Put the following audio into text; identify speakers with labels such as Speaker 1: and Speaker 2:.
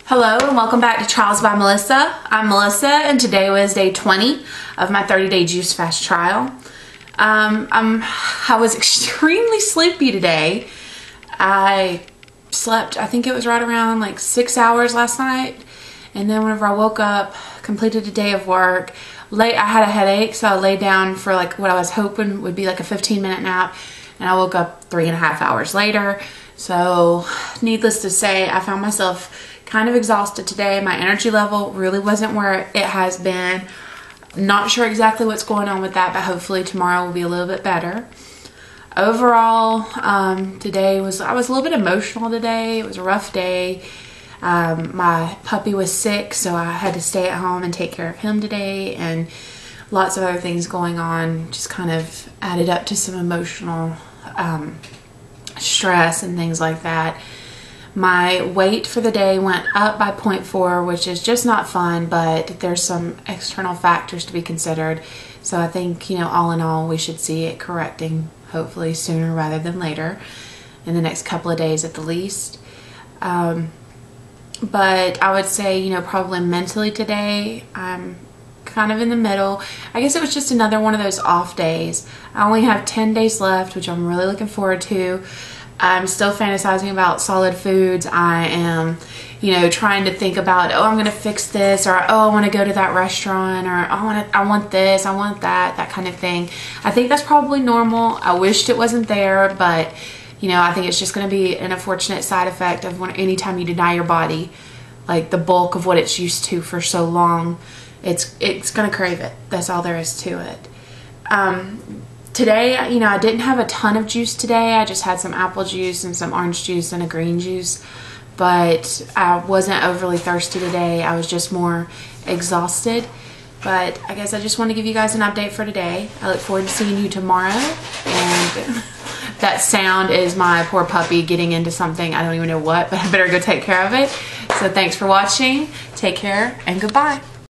Speaker 1: Hello and welcome back to Trials by Melissa. I'm Melissa and today was day 20 of my 30-day juice fast trial. I was extremely sleepy today. I slept, I think it was right around like 6 hours last night, and then whenever I woke up, completed a day of work. I had a headache, so I laid down for like what I was hoping would be like a 15-minute nap, and I woke up 3.5 hours later. So needless to say, I found myself kind of exhausted today. My energy level really wasn't where it has been. Not sure exactly what's going on with that, but hopefully tomorrow will be a little bit better. Overall, I was a little bit emotional today. It was a rough day. My puppy was sick, so I had to stay at home and take care of him today, and lots of other things going on just kind of added up to some emotional stress and things like that. My weight for the day went up by 0.4, which is just not fun, but there's some external factors to be considered. So I think, all in all, we should see it correcting hopefully sooner rather than later, in the next couple of days at the least. But I would say, probably mentally today, I'm kind of in the middle. I guess it was just another one of those off days. I only have 10 days left, which I'm really looking forward to. I'm still fantasizing about solid foods. I am, trying to think about, I'm going to fix this, or I want to go to that restaurant, or I want this, I want that kind of thing. I think that's probably normal. I wished it wasn't there, but I think it's just going to be an unfortunate side effect of anytime you deny your body like the bulk of what it's used to for so long, it's going to crave it. That's all there is to it. Today, I didn't have a ton of juice today. I just had some apple juice and some orange juice and a green juice, but I wasn't overly thirsty today. I was just more exhausted. But I guess I just want to give you guys an update for today. I look forward to seeing you tomorrow. And that sound is my poor puppy getting into something. I don't even know what, but I better go take care of it. So thanks for watching. Take care and goodbye.